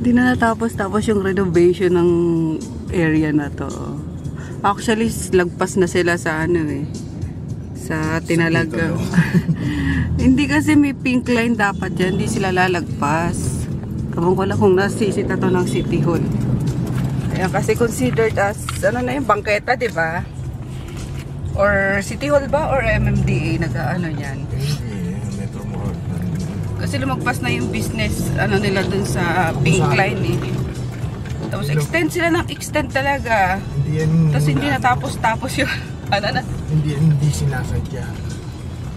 Hindi na natapos yung renovation ng area na to. Actually, lagpas na sila sa ano eh. Sa Tinalagang. Hindi kasi may pink line dapat dyan. Hindi sila lalagpas. Kabang ko lang kung nasisita to ng City Hall. Ayan, kasi considered as, ano na yung bangketa, di ba? Or City Hall ba? Or MMDA? Nag-ano yan? Kasi lumagpas na yung business ano nila dun sa pink line eh. Tapos extend sila ng extend talaga. Tapos hindi natapos yung ano na. Hindi sinasadya.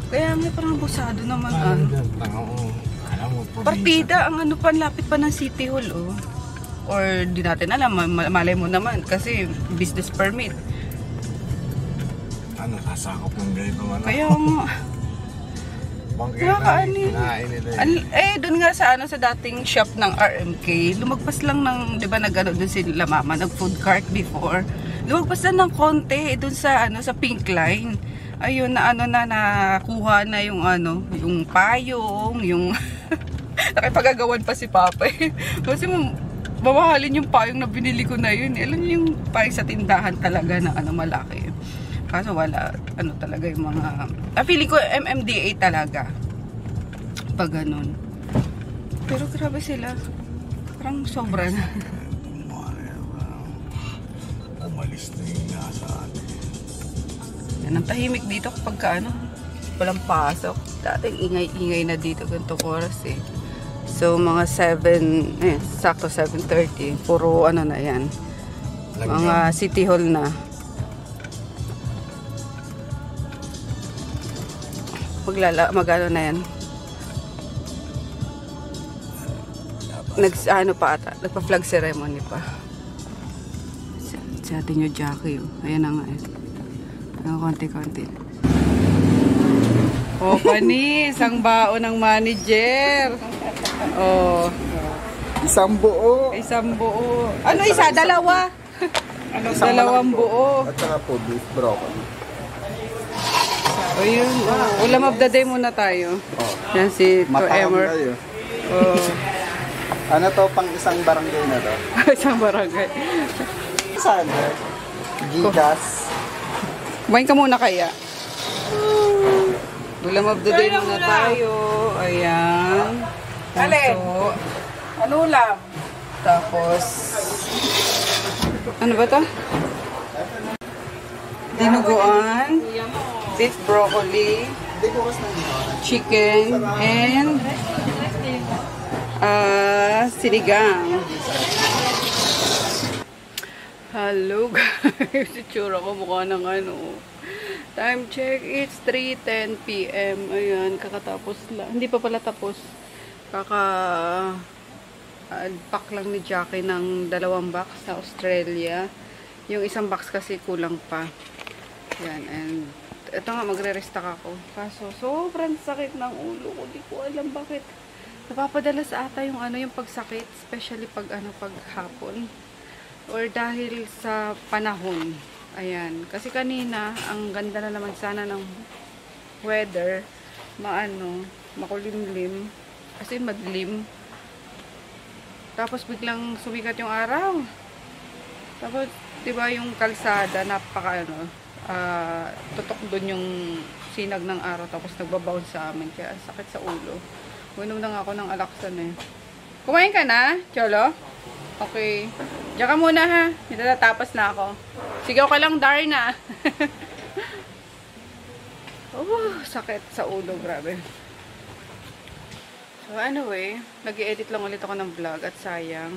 Kaya may parang busado naman. Alam mo, partida ang ano pa, lapit pa ng City Hall oh. Or di natin alam, malay mo naman kasi business permit. Ano, sasakop ng ganito ano? Kaya nga. Doon nga sa ano sa dating shop ng RMK, lumagpas lang ng, 'di ba, nag-ano doon sila mama, nag-food cart before. Lumagpas lang ng konti doon sa ano sa pink line. Ayun na ano na nakuha na yung ano, yung payong, yung nakipagagawan pa si Papa. Kasi mamahalin yung payong na binili ko na yun. Alam niyo yung payong sa tindahan talaga na ano malaki. Kaso wala, ano talaga yung mga, feeling ko MMDA talaga. Pag ganun. Pero grabe sila. Parang sobra na. Umalis na yung nasa atin. Yan ang tahimik dito kapag ka, ano, walang pasok. Dating ingay-ingay na dito ganitong oras eh. So mga 7, sakto 7:30. Puro ano na yan. Mga City Hall na. Magano na yan. Ano pa ata, nagpa-flag ceremony pa. Sa atin yung Jackie, oh. Ayan na nga eh. Ang konti-konti. Oh, panis, ang bao ng manager. Oh. Isang buo. Isang buo. Ano isa? Dalawa. Dalawang buo. At saka po beef broccoli. O yun, ulam of the day muna tayo. Yan si To Emer. Ano to, pang isang barangay na to? Isang barangay. Saan? Gigas. Kumain ka muna kaya? Ulam of the day muna tayo. Ayan. Alin? Ano ulam? Tapos, ano ba to? Dinuguan. Beef broccoli, chicken, and sinigang. Hello guys, itsura ko mukha ng ano. Time check, it's 3:10 PM. Ayan, kakatapos lang. Hindi pa pala tapos. Unpack lang ni Jackie ng 2 box sa Australia. Yung isang box kasi kulang pa. Yan, and ito nga, magre-restock ako. Kaso, sobrang sakit ng ulo ko. Di ko alam bakit. Napapadala sa ata yung ano, yung pagsakit. Especially pag ano, pag hapon. Or dahil sa panahon. Ayan. Kasi kanina, ang ganda na naman sana ng weather. Makulimlim. Kasi madlim. Tapos biglang sumikat yung araw. Tapos, diba yung kalsada, napaka ano, tutok doon yung sinag ng araw tapos nagbabounce sa amin kaya sakit sa ulo. Uminom na nga ako ng Alaxan eh. Kumain ka na, Cholo? Okay. Diyan ka muna ha. Nitatapos na ako. Sigaw ka lang, Darna. Sakit sa ulo, grabe. So anyway, nag-i-edit lang ulit ako ng vlog at sayang.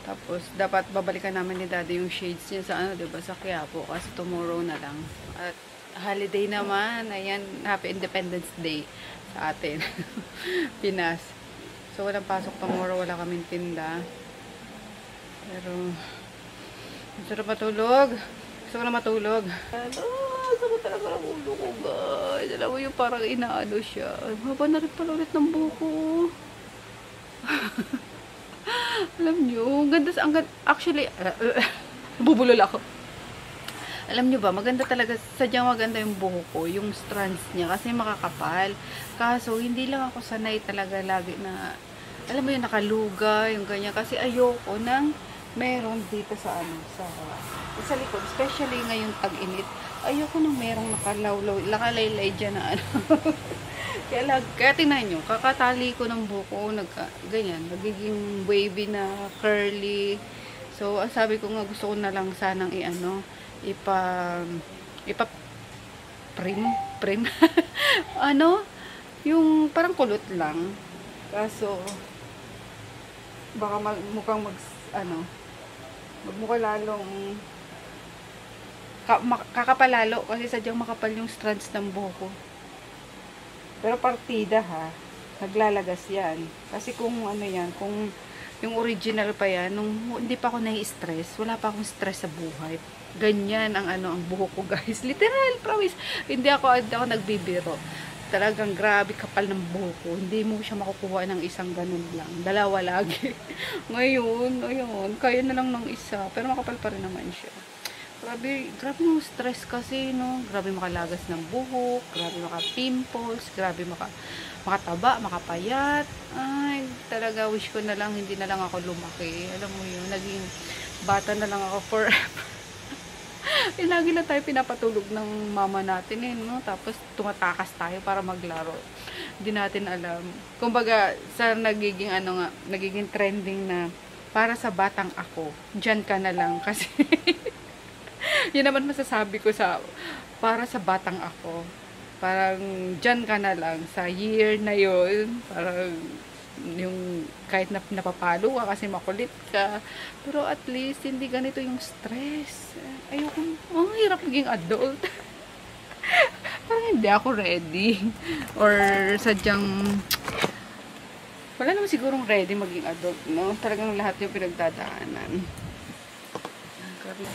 Tapos, dapat babalikan namin ni Daddy yung shades niya sa ano, diba, sa Quiapo. Kasi tomorrow na lang. At holiday naman. Ayan, Happy Independence Day sa atin. Pinas. So, walang pasok tomorrow. Wala kaming tinda. Pero, masarap matulog. Gusto ko na matulog. Sakit talaga ng ulo ko, guys. Alam mo yung parang inaano siya. Haba na rin pala ulit ng buko. Alam nyo, ganda sa, actually, bubulol ako. Alam nyo ba, maganda talaga, sadyang maganda yung buhok ko, yung strands niya, kasi makakapal. Kaso, hindi lang ako sanay talaga lagi na alam mo yung nakaluga, yung ganyan. Kasi ayoko nang meron dito sa ano, sa likod. Especially ngayong tag-init. Ayoko nang merong nakalawlaw, nakalaylay dyan na ano. kaya tingnan nyo, kakatali ko ng buko, ganyan, nagiging wavy na, curly. So, ang sabi ko nga, gusto ko na lang sanang prim. ano, yung parang kulot lang. Kaso, baka mukhang magmukha lalong kakapalalo kasi sadyang makapal yung strands ng buhok ko. Pero partida ha, naglalagas yan. Kasi kung ano yan, kung yung original pa yan, nung hindi pa ako nai-stress, wala pa akong stress sa buhay. Ganyan ang ang buhok ko guys. Literal, promise. Hindi ako nagbibiro. Talagang grabe kapal ng buhok ko. Hindi mo siya makukuha ng isang ganun lang. Dalawa lagi. Ngayon, kaya na lang ng isa. Pero makapal pa rin naman siya. Grabe yung stress kasi, no? Grabe makalagas ng buhok, grabe maka-pimples, grabe makataba, makapayat. Ay, talaga wish ko na lang, hindi na lang ako lumaki. Alam mo yun, naging bata na lang ako forever. Lagi na tayo pinapatulog ng mama natin, no? Tapos tumatakas tayo para maglaro. Hindi natin alam. Kumbaga, sa nagiging trending na para sa batang ako, dyan ka na lang kasi yun naman masasabi ko para sa batang ako. Parang dyan ka na lang sa year na yun. Parang yung kahit napapalo ka kasi makulit ka. Pero at least hindi ganito yung stress. Ayoko, ang hirap maging adult. Parang hindi ako ready. Or sadyang wala naman sigurong ready maging adult, no? Talagang lahat yung pinagdadaanan. Grabe.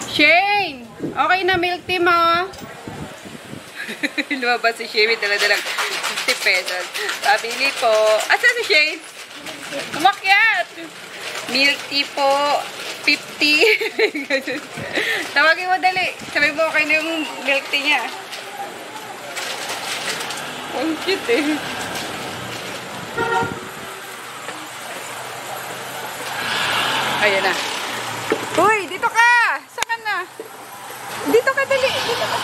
Shane! Okay na milk tea mo? Lumabas si Shane, dala-dalang 50 pesos. Pabili po. Asa si Shane? Kumakyat! Milk tea po, 50. Tawagin mo dali. Sabi mo okay na yung milk tea niya. Ang cute eh. Ayan na. Uy, dito ka! Saan na? Dito ka, dali! Dito ka.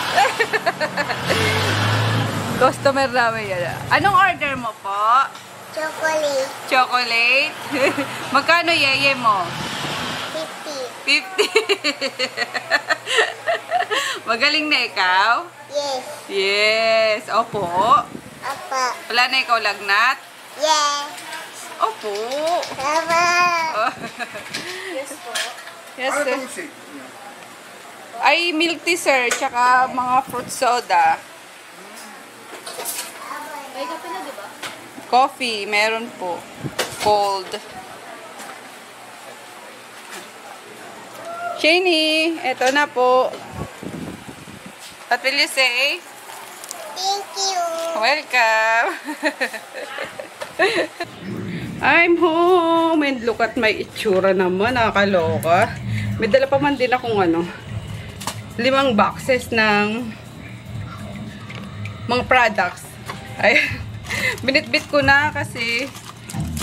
Customer namin yan. Anong order mo po? Chocolate. Chocolate? Magkano yeye mo? 50. 50. Magaling na ikaw? Yes. Yes. Opo. Apa. Wala na ikaw lagnat? Yes. Opo. Apa. Yes po. Yes, sir. Ay, milk tea, sir. Tsaka mga fruit soda. May kape na, diba? Coffee. Meron po. Cold. Shani, eto na po. What will you say? Thank you. Welcome. I'm home and look at my itsura naman, nakakaloka. May dala pa man din akong 5 boxes ng mga products. Ay, binitbit ko na kasi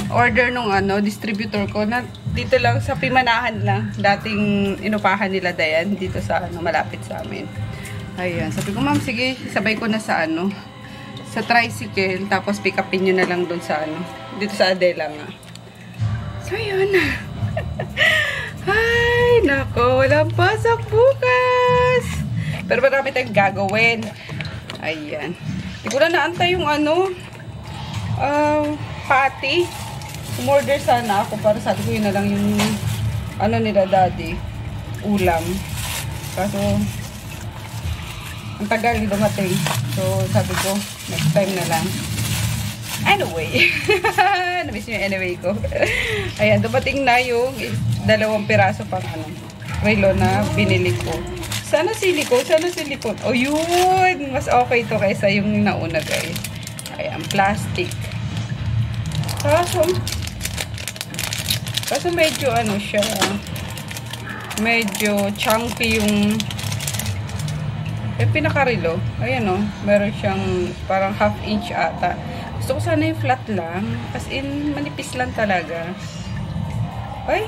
order nung distributor ko na dito lang sa Pimanahan lang. Dating inupahan nila Dayan dito sa malapit sa amin. Ayan, sabi ko ma'am, sige, sabay ko na sa sa tricycle, tapos pick upin nyo na lang doon sa dito sa Adela nga. So, yun. Ay, nako, walang pasok bukas. Pero marami tayong gagawin. Ayan. Hindi ko na naantay yung patty. Umorder sana ako para sabi ko yun na lang yung nila daddy. Ulam. Kaso, ang tagal dumating. So, sabi ko, next time na lang. Anyway. Namiss nyo yung anyway ko. Ayan, dumating na yung 2 piraso pang relo na binili ko. Sana silicone. Oh, yun. Mas okay to kaysa yung nauna, guys. Ayan, plastic. Kaso medyo siya. Medyo chunky yung pinaka-relo. Ayan meron siyang parang 1/2 inch ata. Gusto ko sana yung flat lang. As in, manipis lang talaga. Ay!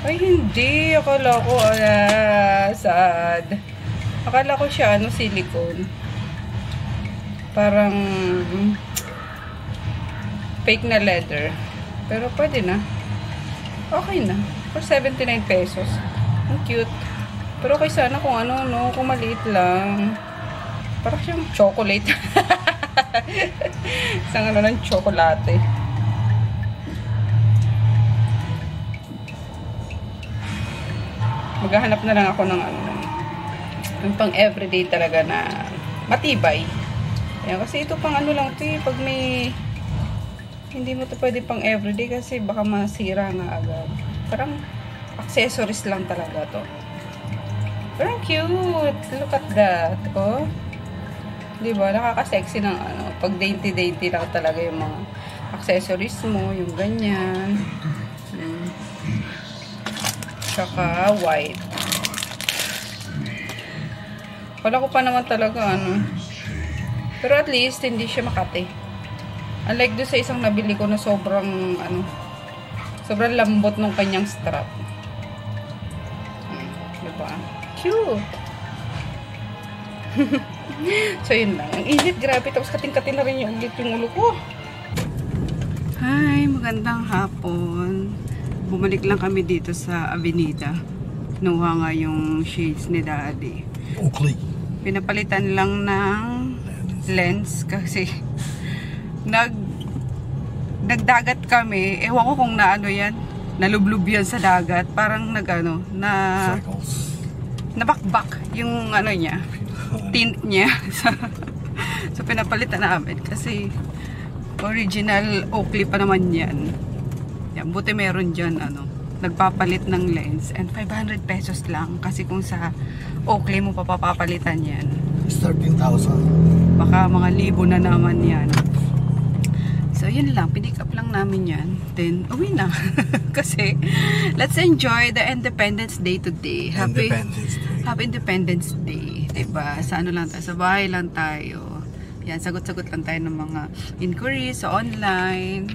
Ay, hindi. Akala ko, sad. Akala ko siya, silicone. Parang fake na leather. Pero pwede na. Okay na. For 79 pesos. Ang cute. Pero okay sana kung kung maliit lang. Parang siyang chocolate. Isang ng chocolate. Maghahanap na lang ako ng yung pang everyday talaga na matibay. Ayan, kasi ito pang lang ito eh. Pag may hindi mo ito pwede pang everyday kasi baka masira nga agad. Parang accessories lang talaga to. Pero cute. Look at that. Oh. Diba? Nakaka-sexy ng pag dainty-dainty lang talaga yung mga accessories mo. Yung ganyan. Tsaka white. Wala ko pa naman talaga Pero at least hindi siya makate. Unlike doon sa isang nabili ko na sobrang sobrang lambot ng kanyang strap. Diba? Cute. So yun lang. Ang init, grabe. Tapos kating-kating na rin yung ulo ko. Hi, magandang hapon. Bumalik lang kami dito sa Avenida. Kinuha nga yung shades ni Daddy. Oakley. Pinapalitan lang ng lens kasi nagdagat kami. Ewan ko kung yan. Nalublub yan sa dagat. Parang nabakbak yung niya. Tint niya. So pinapalitan namin kasi original Oakley pa naman yan. Yan, buti meron dyan, nagpapalit ng lens. And 500 pesos lang. Kasi kung sa Oakley mo papapalitan yan, 13,000. baka mga libo na naman yan. So, yun lang. Pinick up lang namin yan. Then, uwi na. Kasi, let's enjoy the Independence Day today. Happy Independence Day. Diba? Sa lang tayo? Sa bahay lang tayo. Yan, sagot-sagot lang tayo ng mga inquiries sa online.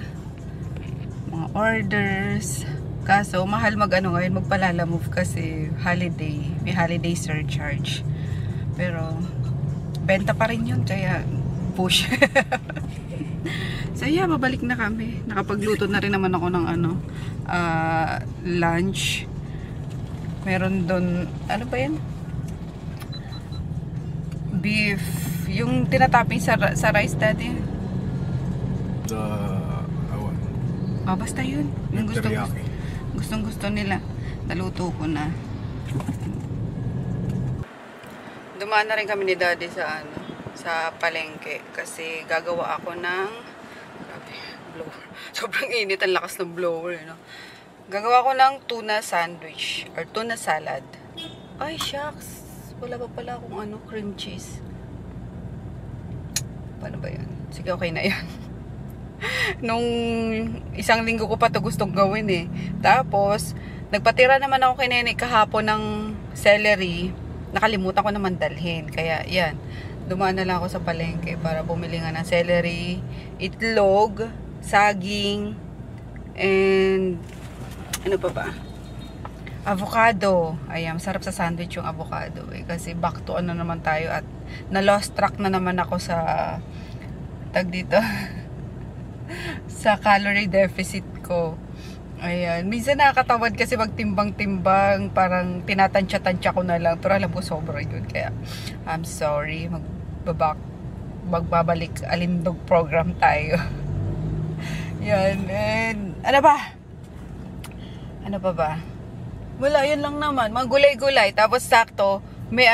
Mga orders. Kaso, mahal ngayon, magpalalamove kasi holiday. May holiday surcharge. Pero, benta pa rin yun. Kaya, push. So, yeah, babalik na kami. Nakapagluto na rin naman ako ng lunch. Meron doon, ano ba yan? Beef. Yung tinatopping sa rice, Daddy. Basta yun. Yung gustong-gusto nila. Naluto ko na. Dumaan na rin kami ni Daddy sa palengke. Kasi gagawa ako ng blower. Sobrang init. Ang lakas ng blower. Gagawa ko ng tuna sandwich. Or tuna salad. Ay, shucks. Wala pa pala akong cream cheese. Paano ba yan? Sige, okay na yan. Nung isang linggo ko pa to gustong gawin eh. Tapos, nagpatira naman ako kay Nene kahapon ng celery. Nakalimutan ko naman dalhin. Kaya, yan. Dumaan na lang ako sa palengke para bumili nga ng celery, itlog, saging, and ano pa ba? Avocado. Ayan, masarap sa sandwich yung avocado eh. Kasi back to naman tayo at na-lost track na naman ako sa dito. Sa calorie deficit ko. Ayan. Minsan nakakatawad kasi magtimbang-timbang. Parang tinatansya-tansya ko na lang. Pero alam ko sobra yun. Kaya, I'm sorry. Magbabalik alindog program tayo. Yan. And, ano pa ba? Wala, yun lang naman. Mga gulay-gulay. Tapos sakto, may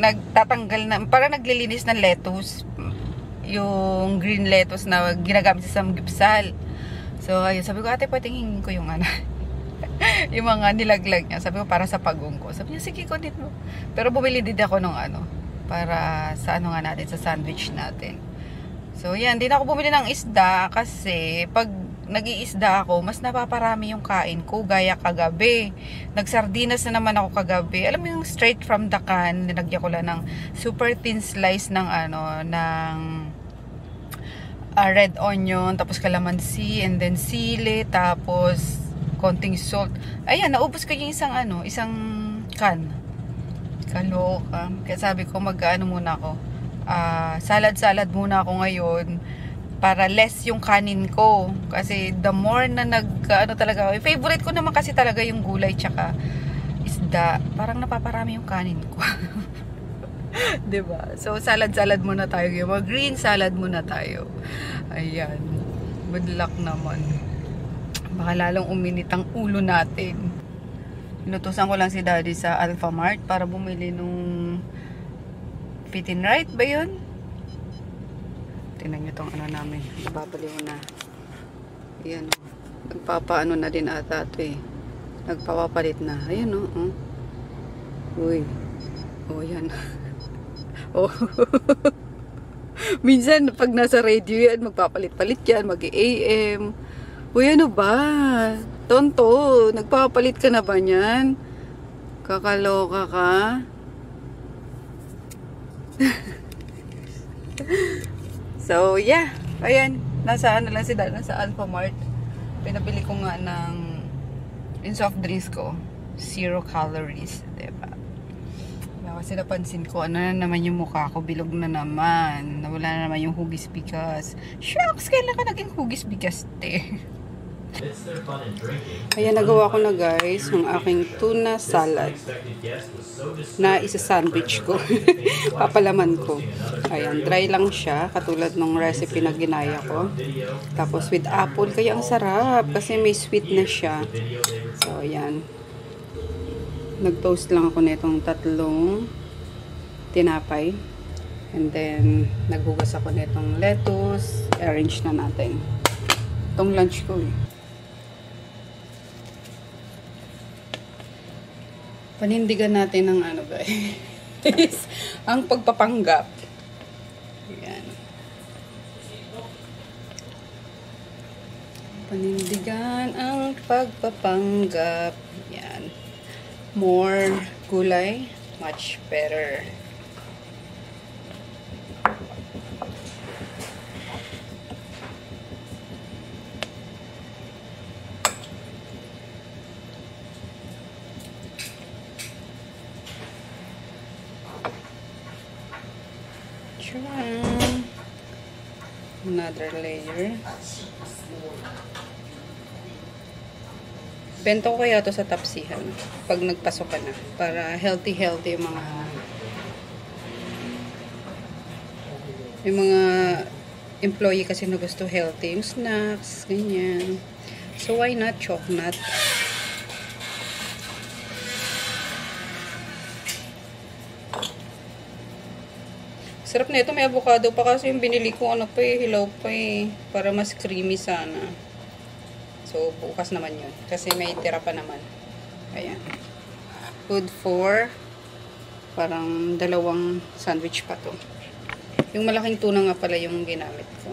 nagtatanggal na, parang naglilinis ng lettuce. Yung green lettuce na ginagamit sa samgipsal. So, ayun, sabi ko, ate, pwedeng hingin ko yung yung mga nilaglag niya. Sabi ko, para sa pagong ko. Sabi niya, sige, kunin mo. Pero bumili din ako ng para sa nga natin, sa sandwich natin. So, yan, di na ako bumili ng isda kasi pag nag-iisda ako, mas napaparami yung kain ko, gaya kagabi. Nagsardinas na naman ako kagabi. Alam mo yung straight from the can, nilagyan ko lang ng super thin slice ng red onion, tapos calamansi, and then sili, tapos konting salt. Ayan, naubos ko yung isang can. Kaloka. Kaya sabi ko, muna ako. Salad muna ako ngayon para less yung kanin ko. Kasi the more na talaga, favorite ko naman kasi talaga yung gulay tsaka isda. Parang napaparami yung kanin ko. Diba? So, salad muna tayo. Mga green salad muna tayo. Ayan. Good luck naman. Baka lalong uminit ang ulo natin. Inutusan ko lang si Daddy sa Alphamart para bumili nung Fit n Right ba yun? Tingnan nyo tong namin. Babaliw na. Ayan o. Nagpapaano na din ata ito eh. Nagpapapalit na. Ayan o. Uy. O yan. Oh. Minsan pag nasa radio yan, magpapalit-palit yan. Mag-AM. Uy, ano ba? Tonto. Nagpapalit ka na ba niyan? Kakaloka ka? So, yeah. Ayan. Nasa lang si Dad. Nasa Alphamart. Pinabili ko nga ng yung soft drinks ko. 0 calories. Diba? Kasi napansin ko, na naman yung mukha ko. Bilog na naman. Nawala na naman yung hugis bigas. Shucks! Kailan ka naging hugis bigas, te? Ayan, nagawa ko na guys yung aking tuna salad na isa-sandwich ko. Papalaman ko. Ayan, dry lang siya katulad ng recipe na ginaya ko. Tapos with apple, kaya ang sarap kasi may sweet na siya. So, ayan. Nag-toast lang ako nitong 3 tinapay. And then, naghugas ako nitong lettuce. Arrange na natin. Itong lunch ko eh. Panindigan natin ng guys. Ang pagpapanggap. Ayan. Panindigan ang pagpapanggap. Ayan. More gulay, much better. Another layer. Bento ko kaya to sa tapsihan pag nagpasok ka na para healthy yung mga employee kasi na gusto healthy yung snacks, ganyan. So why not chocolate? Sarap na ito, may avocado pa kasi yung binili ko hilaw pa para mas creamy sana. So bukas naman yun kasi may tira pa naman. Ayan. Good for parang 2 sandwich pa to. Yung malaking tuna nga pala yung ginamit ko.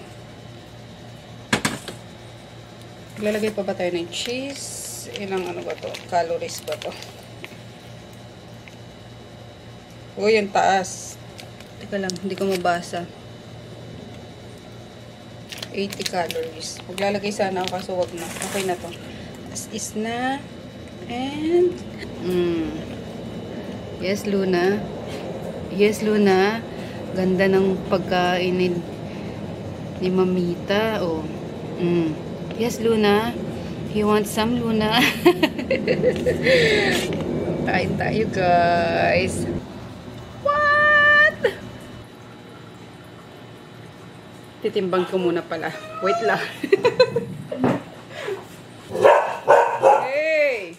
Ilalagay pa ba tayo ng cheese? Ilang ba to? Calories ba to? Uy, yung taas. Teka lang, hindi ko mabasa. 80 calories. Maglalagay sana ako kaso wag na. Okay na to. As is na. And yes, Luna. Yes, Luna. Ganda ng pagkain ni Mamita. Oh. Yes, Luna. You want some, Luna? Kain tayo, guys. Titimbang ko muna pala. Wait lang. Hey!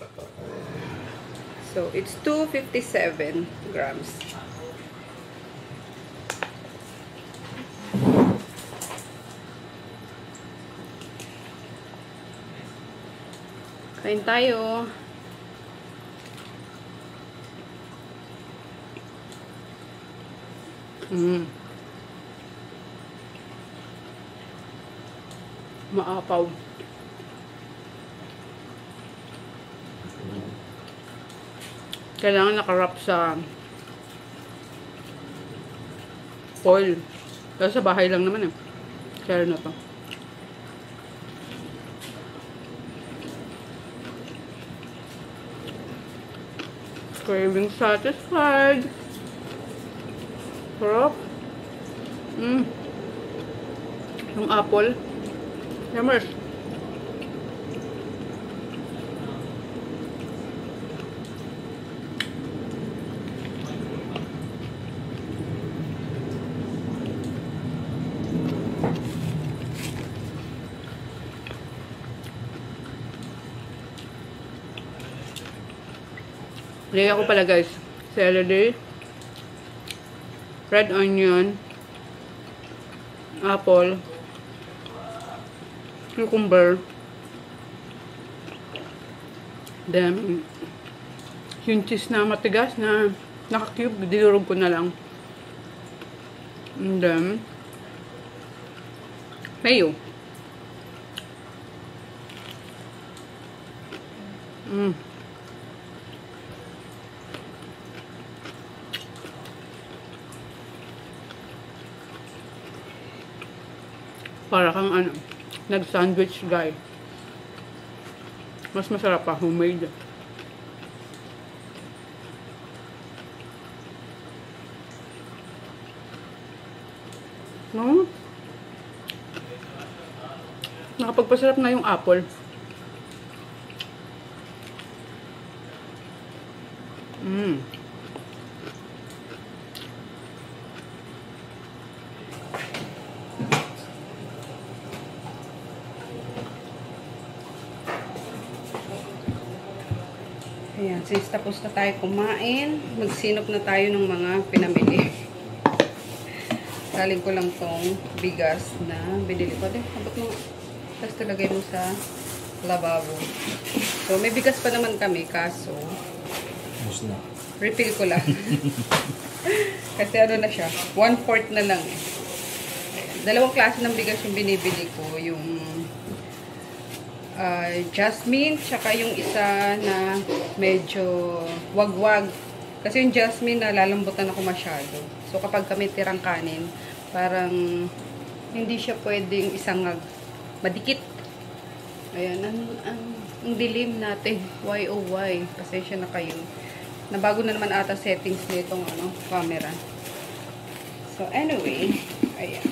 So, it's 257 grams. Kain tayo. Maapaw. Kailangan nakarap sa foil. Pero sa bahay lang naman eh. Kaya na to. Craving satisfied. Sarap. Yung apple. Yummers. Lagay ako pala guys. Celery. Red onion. Apple. Cucumber. Then, yung cheese na matigas na naka-cube, dilurog ko na lang. And then, mayo. Para kang ano, nag-sandwich guy. Mas masarap pa, homemade. No? Nakapagpasarap na yung apple. Ayan, since tapos na tayo kumain, magsinop na tayo ng mga pinamili. Saling ko lang tong bigas na binili ko. Abot mo, tapos talagay mo sa lababo. So, may bigas pa naman kami, kaso refill ko lang. Kasi ano na siya, 1/4 na lang eh. Dalawang klase ng bigas yung binibili ko, yung jasmine, tsaka yung isa na medyo wagwag. Kasi yung jasmine na lalambutan ako masyado. So kapag kami tirang kanin, parang hindi siya pwedeng isangag. Madikit. Ayan, ang dilim natin. Why oh why? Pasensya na kayo. Nabago na naman ata settings nitong camera. So anyway, ayan.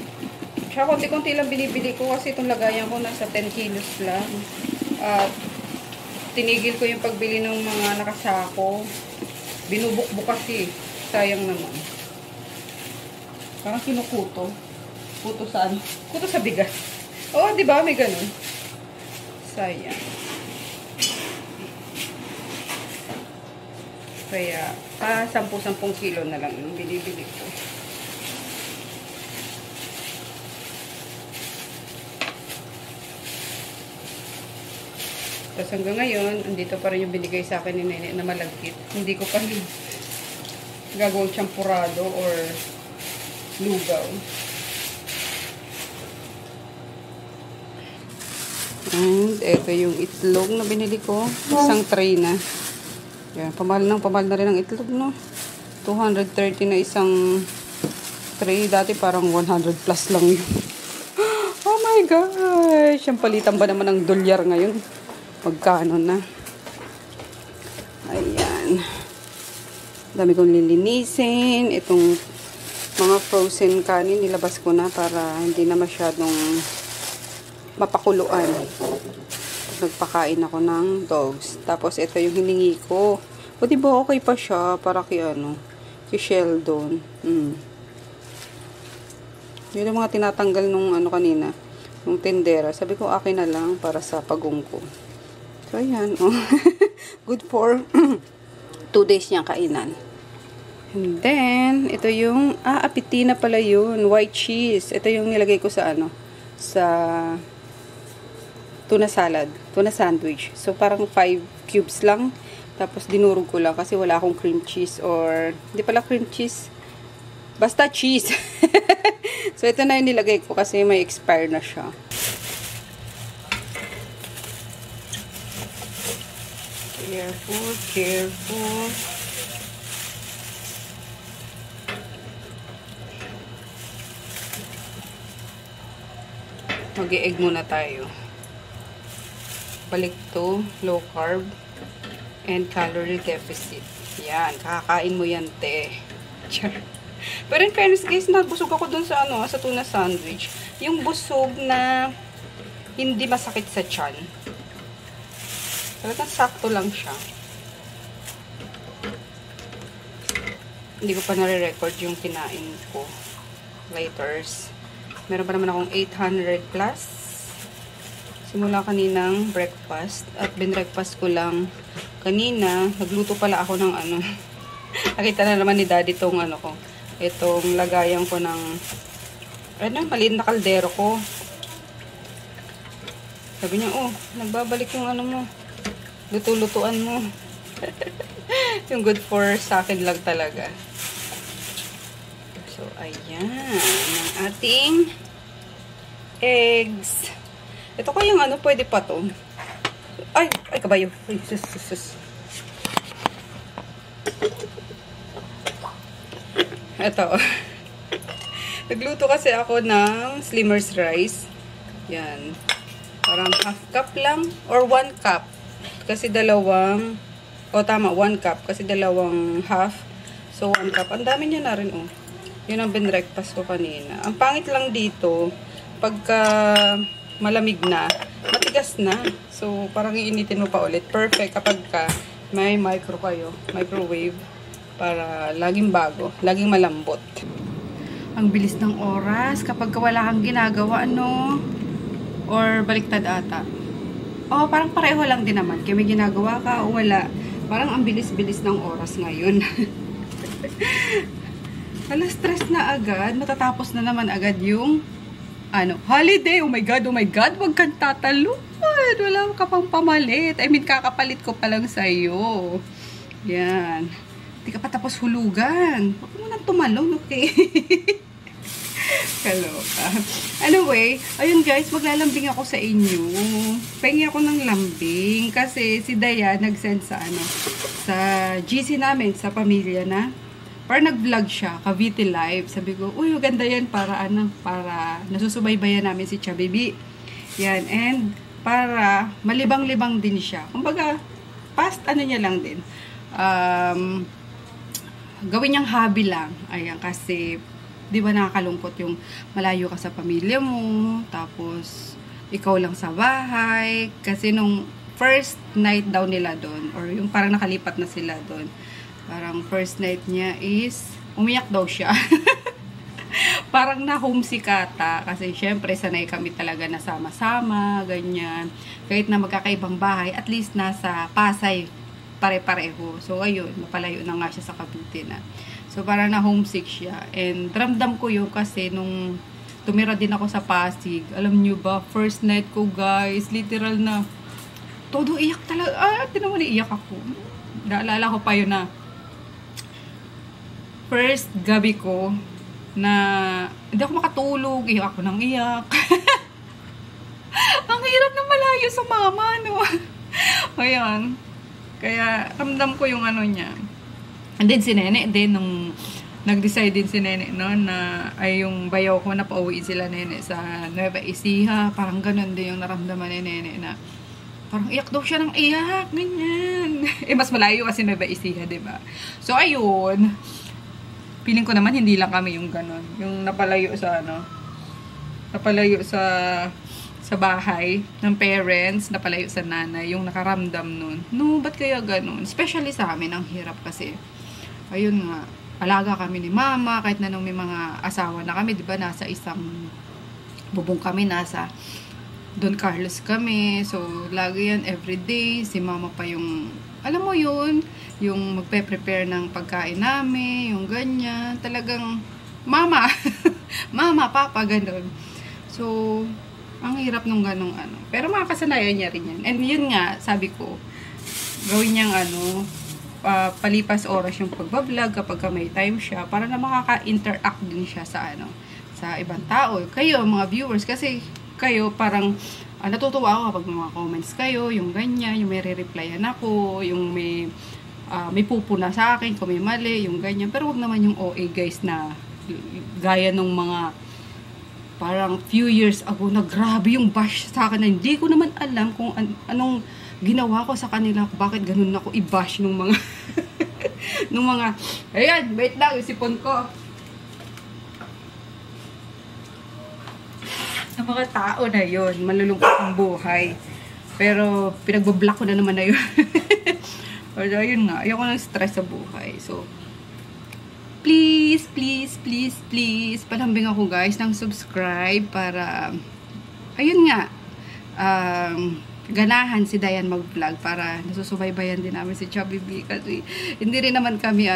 Tsaka konti-konti lang binibili ko kasi itong lagayan ko nasa 10 kilos lang. At tinigil ko yung pagbili ng mga nakasako. Binubukbuk kasi. Sayang naman. Parang kinukuto. Kuto saan? Kuto sa bigas. Oo, di ba? May ganun. Sayang. Kaya, pa 10-10 kilo na lang yung binibili ko. Tapos hanggang ngayon, andito pa rin yung binigay sa akin ni Nene na malagkit. Hindi ko pa rin gagawang champurado or lugaw. And ito yung itlog na binili ko. Isang tray na. Yan, pamahal na rin ang itlog, no? 230 na isang tray. Dati parang 100 plus lang yun. Oh my gosh! Ang palitan ba naman ng dolyar ngayon? Magkano na. Ayan. Dami kong lilinisin. Itong mga frozen kanin, nilabas ko na para hindi na masyadong mapakuluan. Nagpakain ako ng dogs. Tapos, ito yung hiningi ko. O, diba okay pa siya para kay Sheldon. Yun yung mga tinatanggal nung kanina. Nung tindera. Sabi ko, akin na lang para sa pagong ko. So, ayan. Oh. Good for 2 days niyang kainan. And then, ito yung, apitina pala yun. White cheese. Ito yung nilagay ko sa sa tuna salad. Tuna sandwich. So, parang 5 cubes lang. Tapos, dinurog ko lang kasi wala akong cream cheese or, hindi pala cream cheese. Basta cheese. So, ito na yung nilagay ko kasi may expire na siya. Careful, careful. Mag-e-egg muna tayo. Balik to, low carb and calorie deficit. Yan, kakain mo yan, te. Pero in fairness guys, nabusog ako dun sa sa tuna sandwich. Yung busog na hindi masakit sa tiyan. Talagang sakto lang siya. Hindi ko pa nare-record yung kinain ko. Laters. Meron pa naman akong 800 plus. Simula kaninang breakfast. At binreakfast ko lang kanina. Nagluto pala ako ng Nakita na naman ni daddy tong ko. Itong lagayan ko ng maliit na kaldero ko. Sabi niya, oh, nagbabalik yung mo. Luto-lutuan mo. Yung good for sa akin lang talaga. So, ayan. Ang ating eggs. Ito kayang pwede pa to. Ay, kabayo. Ay, sus. Ito. Nagluto kasi ako ng slimmer's rice. Yan. Parang half cup lang. Or 1 cup. Kasi dalawang, tama, 1 cup. Kasi dalawang half. So, 1 cup. Ang dami niya na rin, oh. Yun ang binreakfast ko kanina. Ang pangit lang dito, pagka malamig na, matigas na. So, parang iinitin mo pa ulit. Perfect kapag may microwave, para laging bago, laging malambot. Ang bilis ng oras kapag wala kang ginagawa, or baliktad ata. Parang pareho lang din naman. Kaya may ginagawa ka o wala. Parang ang bilis-bilis ng oras ngayon. Alas stress na agad. Matatapos na naman agad yung holiday. Oh my God. Huwag kang tatalon. Wala ka pang pamalit. I mean, kakapalit ko pa lang sa'yo. Yan. Hindi ka pa tapos hulugan. Huwag mo nang tumalon, okay? Kaloka. Anyway, ayun guys, maglalambing ako sa inyo. Pahingi ako ng lambing kasi si Dayan nag-send sa sa GC namin, sa pamilya na. Parang nag-vlog siya, Cavite Live. Sabi ko, uy, ganda yan para para nasusubaybayan namin si Chabibi. Yan, and para malibang-libang din siya. Kumbaga, past niya lang din. Gawin niyang hobby lang. Ayan, kasi di ba nakakalungkot yung malayo ka sa pamilya mo, tapos ikaw lang sa bahay. Kasi nung first night daw nila doon, or yung parang nakalipat na sila doon, parang first night niya is umiyak daw siya. Parang na-homesick ata. Kasi syempre sanay kami talaga na sama-sama, ganyan. Kahit na magkakaibang bahay, at least nasa Pasay pare-pareho. So ayun, napalayo na nga siya sa Cavite na. So parang na-homesick siya. And ramdam ko yun kasi nung tumira din ako sa Pasig. Alam nyo ba, first night ko guys, literal na todo iyak talaga. Tinan mo, iyak ako. Naalala ko pa yun na first gabi ko na hindi ako makatulog, iyak ako ng iyak. Ang hirap na malayo sa mama, Ayan. Kaya ramdam ko yung niya. And then si Nene din, nung nag-decide din si Nene na ay yung bayaw ko na pauwi sila Nene sa Nueva Ecija. Parang ganun din yung naramdaman ni Nene na parang iyak daw siya ng iyak, ganyan. Mas malayo kasi Nueva Ecija, diba? So ayun, feeling ko naman hindi lang kami yung ganon. Yung napalayo sa napalayo sa bahay ng parents, napalayo sa nanay, yung nakaramdam nun. No, ba't kaya ganon? Especially sa amin, ang hirap kasi. Ayun nga, alaga kami ni mama, kahit na nung may mga asawa na kami, diba, nasa isang bubong kami, nasa Don Carlos kami. So, lagi yan everyday. Si mama pa yung, alam mo yun, yung magpe-prepare ng pagkain namin, yung ganyan. Talagang, mama, mama, papa, ganun. So, ang hirap nung ganong Pero makakasanayan niya rin yan. And yun nga, sabi ko, gawin niyang palipas oras yung pagbablog kapag may time siya para na makaka-interact din siya sa sa ibang tao. Kayo, mga viewers, kasi kayo parang natutuwa ako kapag may mga comments kayo, yung ganyan, yung may re-replyan ako, yung may pupuna sa akin kung may mali, yung ganyan. Pero wag naman yung OA guys na gaya nung mga parang few years ago na grabe yung bash sa akin na hindi ko naman alam kung anong ginawa ko sa kanila, bakit ganun ako i-bash nung mga nung mga, ayan, wait lang, yung sipon ko. Sa mga tao na yun, malulungkot ang buhay. Pero, pinagbablock ko na naman na yun. Pero, ayun nga, ayoko ng stress sa buhay. So, please, please, please, please, palambing ako guys ng subscribe para, ayun nga, ganahan si Dayan mag-vlog para nasusubaybayan din namin si Chubby B kasi hindi rin naman kami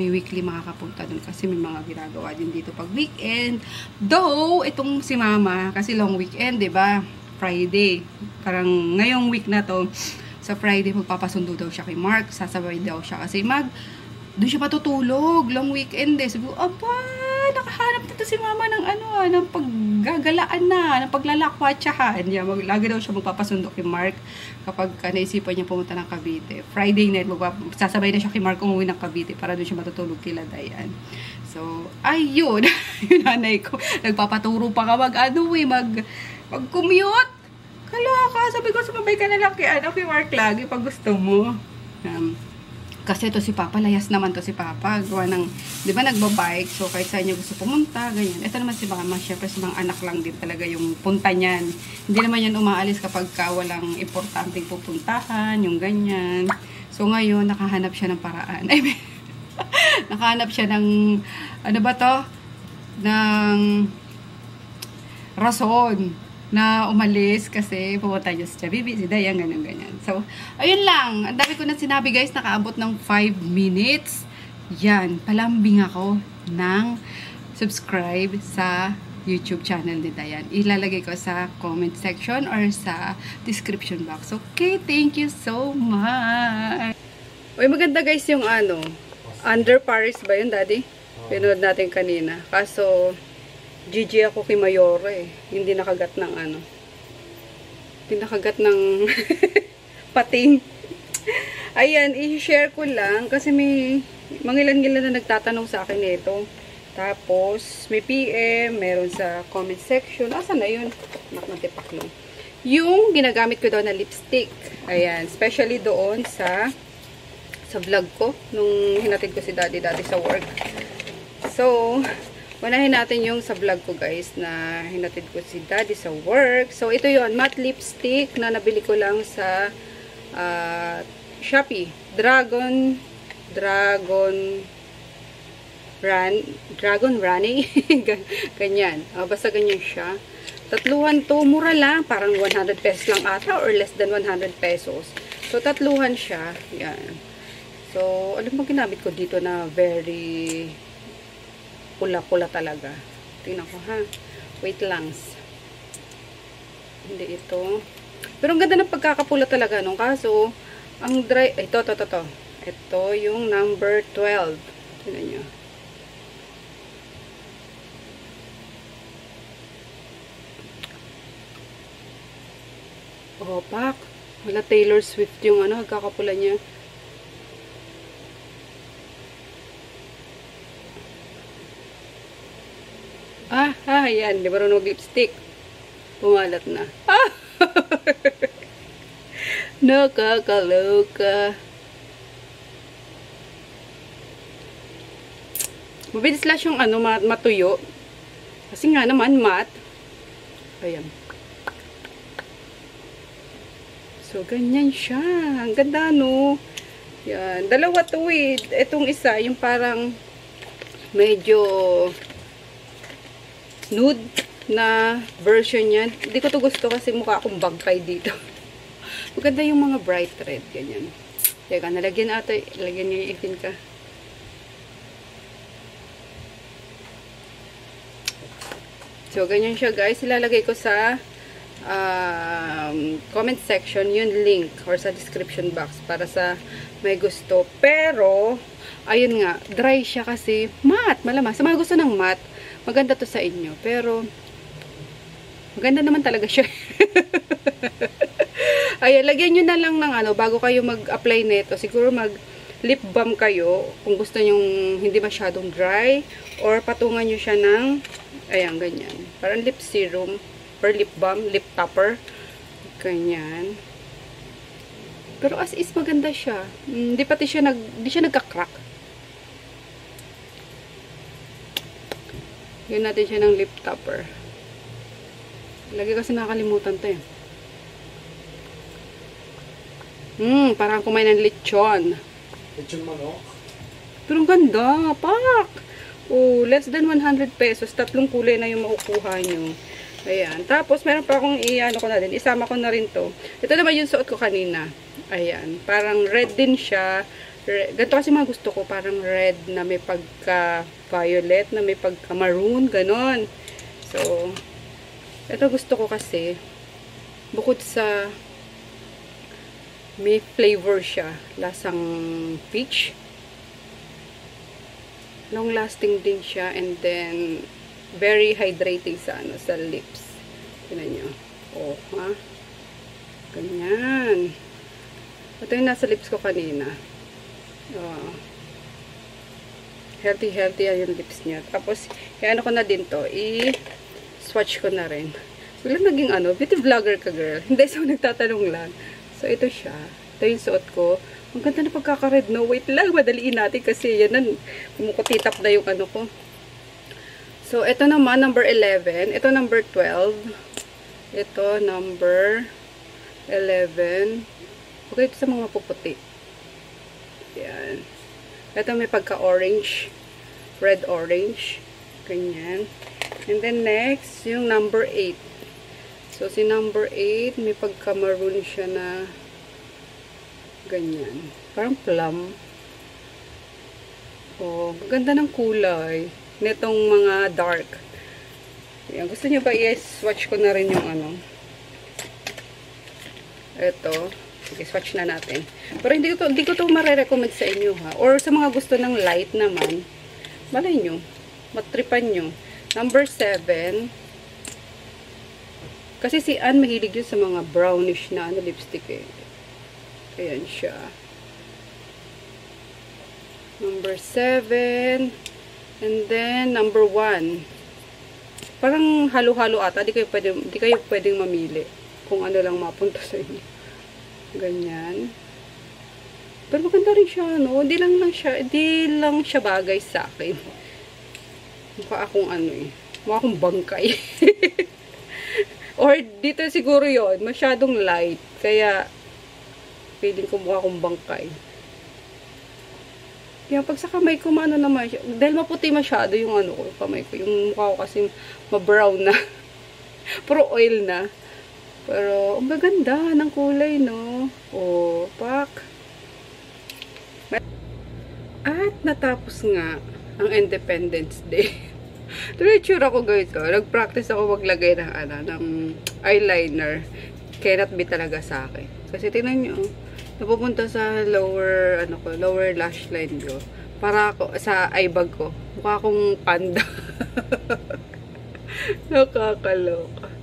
weekly makakapunta dun kasi may mga ginagawa din dito pag weekend. Though itong si Mama kasi long weekend, 'di ba? Friday. Parang ngayong week na to sa Friday magpapasundo daw siya kay Mark, sasabay daw siya kasi doon siya matutulog, long weekend eh. Sabi ko, aba, nakahanap dito si Mama ng ng paggagalaan na, ng paglalakwatsahan. Lagi daw siya magpapasundo kay Mark kapag naisipan niya pumunta ng Cavite. Friday night, sasabay na siya kay Mark umuwi ng Cavite para doon siya matutulog kila Dayan. So, ayun, yung nanay ko, nagpapaturo pa ka mag-commute. Kaloka, sabi ko, sumabay ka na lang kay Mark lagi pag gusto mo. Kasi to si Papa, layas naman to si Papa. Gawa ng, di ba, nagbabike. So, kahit saan niya gusto pumunta, ganyan. Ito naman si Mama, syempre sa mga anak lang din talaga yung punta niyan. Hindi naman yan umaalis kapag walang importanteng pupuntahan, yung ganyan. So, ngayon, nakahanap siya ng paraan. I mean, nakahanap siya ng, ng rason na umalis kasi pumunta niya si Chubby B, si Dayan, ganyan. So, ayun lang. Ang dami ko na sinabi guys, nakaabot ng 5 minutes. Yan, palambing ako ng subscribe sa YouTube channel ni Dayan. Ilalagay ko sa comment section or sa description box. Okay, thank you so much. Uy, maganda guys yung Under Paris ba yun, Daddy? Pinood natin kanina. Kaso, GG ako kay Mayoro eh. Hindi nakagat ng Hindi nakagat ng pating. Ayan, i-share ko lang kasi may mangilan-ngilan na nagtatanong sa akin nito. Tapos, may PM, meron sa comment section. Asan na yun? Nakatipak lang. Yung ginagamit ko daw na lipstick. Ayan, especially doon sa vlog ko nung hinatid ko si Daddy dati sa work. So, unahin natin yung sa vlog ko guys na hinatid ko si Daddy sa work. So ito yon, matte lipstick na nabili ko lang sa Shopee. Dragon Rani. Ganyan. Basta ganyan siya. Tatluhan to, mura lang. Parang 100 pesos lang ata or less than 100 pesos. So tatluhan siya. Yan. So, alam mo ginamit ko dito na very pula-pula talaga. Tingnan ko ha. Wait lang. Hindi ito. Pero ang ganda ng pagkakapula talaga nung kaso, ang dry, ito. Ito yung number 12. Tingnan nyo. Oh, pak. Wala Taylor Swift yung nagkakapula niya. Yan. Di ba rin lipstick? Pumalat na. Nakakaloka. Mabilis lang yung matuyo. Kasi nga naman matte. Ayan. So, ganyan siya. Ang ganda, no? Yan. Dalawa to eh. Itong isa, yung parang medyo nude na version yan. Hindi ko to gusto kasi mukha akong bangkay dito. Maganda yung mga bright red. Ganyan. Teka, nalagyan ata. Lagyan niya yung ipin ka. So, ganyan siya guys. Ilalagay ko sa comment section yung link or sa description box para sa may gusto. Pero, ayun nga, dry siya kasi matte. Malamang. Sa mga gusto ng matte, maganda to sa inyo. Pero, maganda naman talaga siya. Ayan, lagyan nyo na lang ng bago kayo mag-apply nito. Siguro mag-lip balm kayo kung gusto nyong hindi masyadong dry. Or patungan nyo siya ng, ayan, ganyan. Parang lip serum or lip balm, lip topper. Ganyan. Pero as is maganda siya. Hindi siya nagka-crack. Yan natin siya ng lip topper. Lagi kasi nakakalimutan to eh. Parang kumain ng lechon. Lechon manok. Pero ang ganda, pak! Oh, less than 100 pesos. 3 kulay na yung makukuha nyo. Ayan. Tapos, meron pa akong isama ko na rin to. Ito naman yung suot ko kanina. Ayan. Parang red din siya. Ganito kasi mga gusto ko. Parang red na may pagka-violet, na may pagka-maroon. Ganon. So, ito gusto ko kasi, bukod sa may flavor siya, lasang peach. Long lasting din siya, and then very hydrating sa sa lips. Tingnan niyo. Oh, ha? Ganyan. Ito yung nasa lips ko kanina. Oh. Healthy yung lips niya. Tapos, ano ko na din to, swatch ko na rin. Biglang naging beauty vlogger ka, girl. Hindi, so nagtatanong lang. So, ito siya. Ito yung suot ko. Ang ganda na pagkaka-red, no? Wait lang, madaliin natin kasi yan na, kumukutitap na yung ko. So, ito naman, number 11. Ito, number 12. Ito, number 11. Okay, ito sa mga puputi. Yan. Ito may pagka-orange. Red-orange. Ganyan. And then, next, yung number 8. So, si number 8, may pagka-maroon siya na ganyan. Parang plum. Oh, ganda ng kulay. Nitong mga dark. Ayan. Gusto niyo ba i-swatch ko na rin yung Ito. Sige, swatch na natin. Pero hindi ko to mare-recommend sa inyo, ha. Or sa mga gusto ng light naman, malay nyo. Matripan nyo. Number 7. Kasi si Anne mahilig yun sa mga brownish na lipstick eh. Ayan siya. Number 7. And then, number 1. Parang halo-halo ata. Di kayo pwedeng mamili. Kung ano lang mapunta sa inyo. Ganyan. Pero maganda rin siya, no? Di lang siya bagay sa akin. Mukha akong mukha akong bangkay. Or dito siguro yon masyadong light. Kaya, feeling ko mukha akong bangkay. Kaya pag sa kamay ko, naman siya. Dahil maputi masyado yung ko, kamay ko. Yung mukha ko kasi ma-brown na. Puro oil na. Pero, ang gaganda ng kulay, no? Oh, pak. At natapos nga ang Independence Day. Ito ko guys, nag-practice ako maglagay ng eyeliner. Cannot be talaga sa akin. Kasi tingnan nyo, napupunta sa lower lash line ko. Para ako, sa eye bag ko, mukha akong panda. Nakakaloka.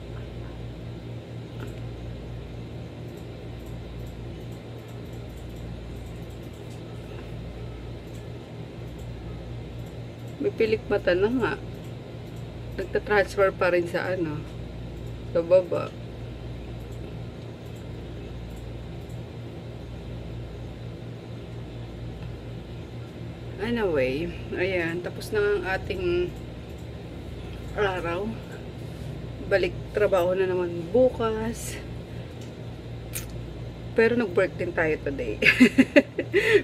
May pilik mata na nga. Nagta-transfer pa rin sa sa baba. Anyway, ayan. Tapos na ang ating araw. Balik trabaho na naman bukas. Pero nag-work din tayo today.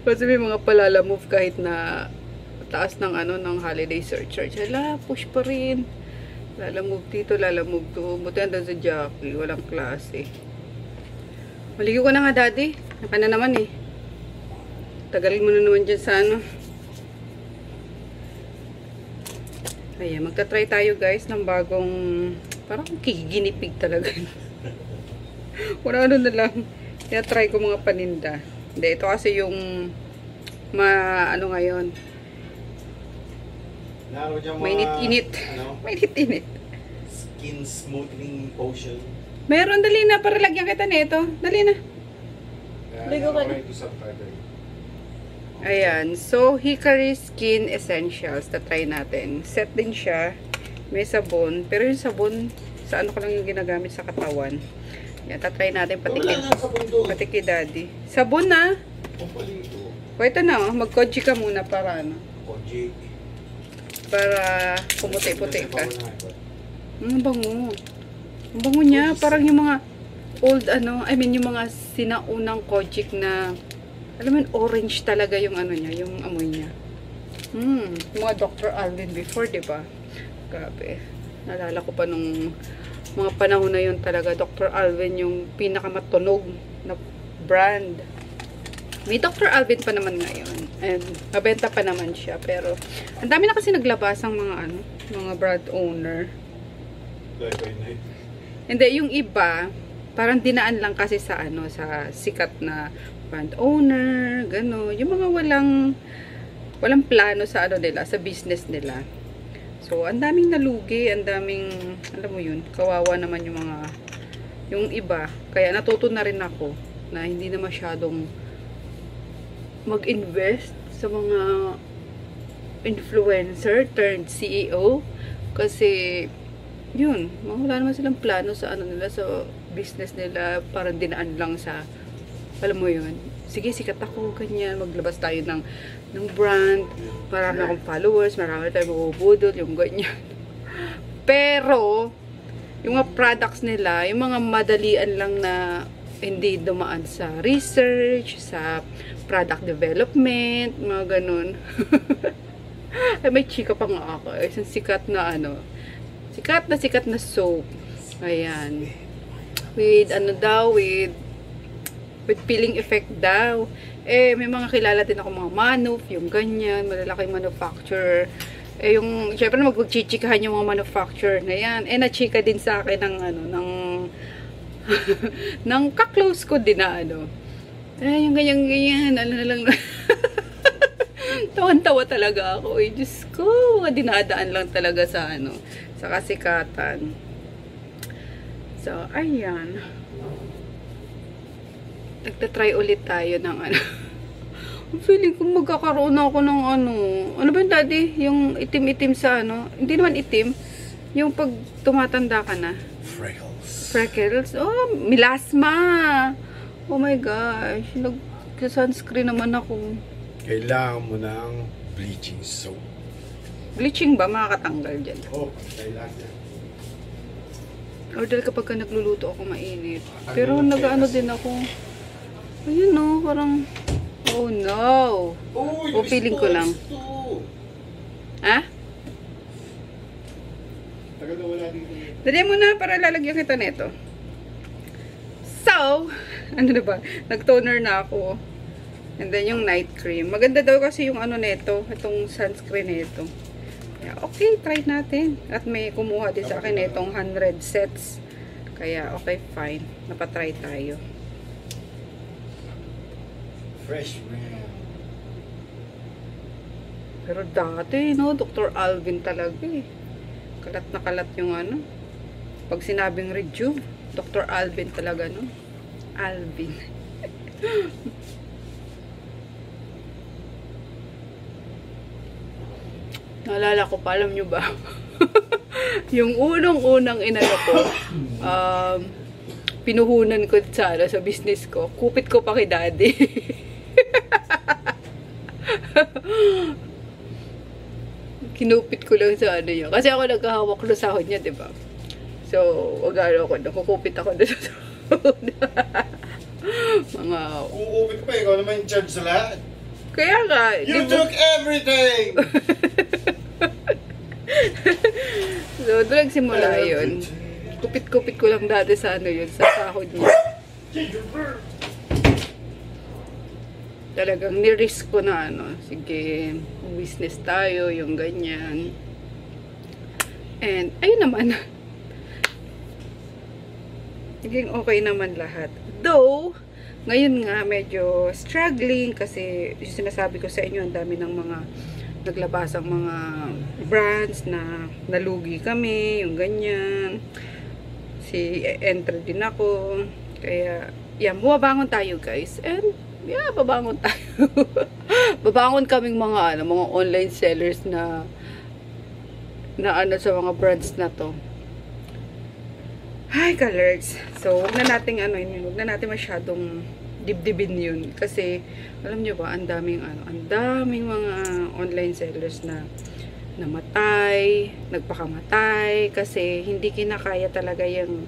Kasi may mga palalamove kahit na taas ng ng holiday surcharge. Hala, push pa rin. Lalamove dito, lalamove to. Buti andun sa Jackie. Walang klase. Maligo ka na nga, daddy. Naka na naman eh. Tagalin mo na naman dyan sa Ayan, magta-try tayo guys ng bagong, parang kikinipig talaga. Wala na lang. Try ko mga paninda. Hindi, ito kasi yung ngayon. Mainit-init. Mainit-init. Skin smoothing potion. Meron, dali na. Para lagyan kita nito. Dali na. Ligo ka na. Ayan. So, Hickory Skin Essentials. Ta-try natin. Set din siya. May sabon. Pero yung sabon, sa ano ko lang yung ginagamit sa katawan. Yan, tatry natin patikin. Wala nga sa bundok. Patiki daddy. Sabon na. Ang palito. O ito na, mag-koji ka muna para ano. Koji. Para pumuti-puti ka. Ang bango. Ang bango niya. Parang yung mga old ano, I mean yung mga sinaunang kojik na, alam mo, orange talaga yung ano niya, yung amoy niya. Mga Dr. Alvin before, diba? Grabe. Naalala ko pa nung mga panahon na yun talaga, Dr. Alvin yung pinakamatunog na brand. May Dr. Alvin pa naman ngayon. And mabenta pa naman siya. Pero, ang dami na kasi naglabas ang mga ano, mga brand owner. Hindi, yung iba, parang dinaan lang kasi sa ano, sa sikat na brand owner, gano'n. Yung mga walang plano sa ano nila, sa business nila. So, ang daming nalugi, ang daming, alam mo yun, kawawa naman yung iba. Kaya natuto na rin ako na hindi na masyadong mag-invest sa mga influencer turned CEO. Kasi, yun, wala naman silang plano sa ano nila, sa business nila, parang dinaan lang sa, alam mo yun, sige, sikat ako, ganyan, maglabas tayo ng brand, marami akong followers, marami tayong mabubudol, yung ganyan. Pero, yung mga products nila, yung mga madalian lang na hindi dumaan sa research, sa product development, mga ganun. Ay, may chika pa nga ako. Isang sikat na ano, sikat na soap. Ayan. With ano daw, with peeling effect daw. Eh, may mga kilala din ako mga manuf, yung ganyan, malalaking manufacturer. Eh, yung, syempre magchichikahan yung mga manufacturer na yan. Eh, nachika din sa akin ng, ano, ng ka-close ko din na, ano. Eh, yung ganyan, ano na lang. Tawan-tawa talaga ako. Eh, Diyos ko, mga dinadaan lang talaga sa, ano, sa kasikatan. So, ayan. Nagtatry ulit tayo ng ano. Feeling ko magkakaroon ako ng ano. Ano ba yung daddy? Yung itim-itim sa ano? Hindi naman itim. Yung pag tumatanda ka na. Freckles. Freckles? Oh, melasma. Oh my gosh. Nag-sunscreen naman ako. Kailangan mo ng bleaching soap. Bleaching ba? Makakatanggal dyan. Oh, kailangan. Or dahil kapag ka nagluluto ako mainit. Pero nag-ano din ako. Ayun no, parang, oh no. O feeling ko lang. Ha? Tagal na wala dito. Dali mo na para lalagyan kita nito. So, ano na ba? Nag-toner na ako. And then yung night cream. Maganda daw kasi yung ano nito, itong sunscreen nito. Yeah, okay, try natin. At may kumuha din sa akin itong 100 sets. Kaya okay, fine. Napatry tayo. Fresh man. Pero dati, no, Dr. Alvin talaga eh. Kalat na kalat yung ano. Pag sinabing review, Dr. Alvin talaga, no? Alvin. Naalala ko pa, alam nyo ba? Yung unang-unang inano ko, pinuhunan ko sa business ko. Kupit ko pa kay daddy. Kinupit ko lang sa ano yun. Kasi ako nagkahawak na sahod niya, diba? So, wag ako, nakukupit ako na sa sahod. Mga... Kukupit pa, ikaw naman in charge sa lahat. Kaya nga, You took everything! So, doon nagsimula yun. Kupit-kupit ko lang dati sa ano yun, sa sahod niya. Talagang ni-risk ko na ano, sige, business tayo, yung ganyan. And, ayun naman. Naging okay naman lahat. Though, ngayon nga, medyo struggling kasi yung sinasabi ko sa inyo, ang dami ng mga naglabasang mga brands na nalugi kami, yung ganyan. Enter din ako. Kaya, yan, bumabangon tayo guys. And, yeah, babangon tayo. Babangon kaming mga online sellers na na ano sa mga brands na to. Hi, colors. So, huwag na natin masyadong dibdibin yun. Kasi, alam nyo ba, ang daming mga online sellers na namatay, nagpakamatay, kasi hindi kinakaya talaga yung,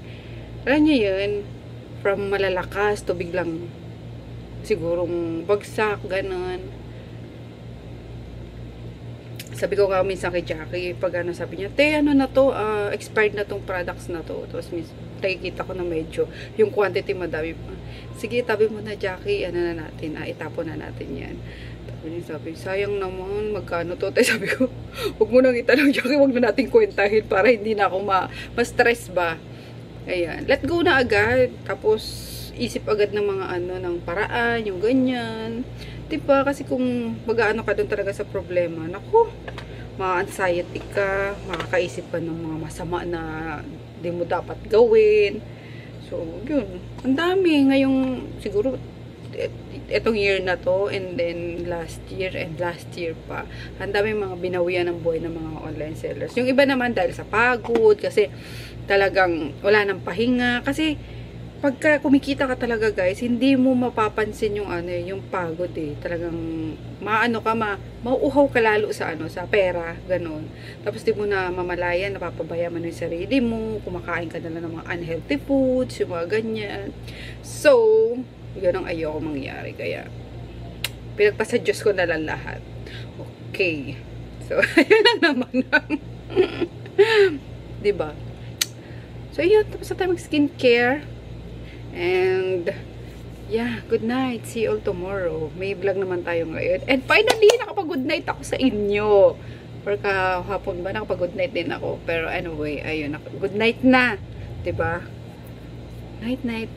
alam nyo yun, from malalakas to biglang sigurong bagsak, ganon. Sabi ko nga minsan kay Jackie, pag sabi niya, te, ano na to, expired na tong products na to. Tapos nakikita ko na medyo, yung quantity madami pa. Sige, tabi mo na Jackie, na natin, itapon na natin yan. Sabi, sayang naman, magkano to? Sabi ko, huwag mo nang itanong Jackie, huwag na natin kwentahin para hindi na ako ma-stress ba. Ayan, let go na agad. Tapos, isip agad ng mga ng paraan, yung ganyan. Diba? Kasi kung mag-aano ka doon talaga sa problema, naku, ma-anxiety ka, makakaisip ka ng mga masama na di mo dapat gawin. So, yun. Ang dami. Ngayong, siguro, etong year na to, and then last year pa. Ang dami mga binawian ng buhay ng mga online sellers. Yung iba naman dahil sa pagod, kasi talagang wala nang pahinga. Kasi, pagka kumikita ka talaga guys, hindi mo mapapansin yung yung pagod eh. Talagang mauuhaw ka lalo sa sa pera, ganun. Tapos di mo na mamalayan, napapabaya mo yung sarili mo, kumakain ka na lang ng mga unhealthy foods, yung mga ganyan. So, yun ang ayoko mangyari. Kaya, pinagpasa Diyos ko na lang lahat. Okay. So, ayun na naman. Diba? So, yun. Tapos na tayo mag-skincare. And, yeah, good night. See you all tomorrow. May vlog naman tayo ngayon. And finally, nakapag-good night ako sa inyo. Or kahapon ba, nakapag-good night din ako. Pero anyway, ayun, good night na. Diba? Night, night.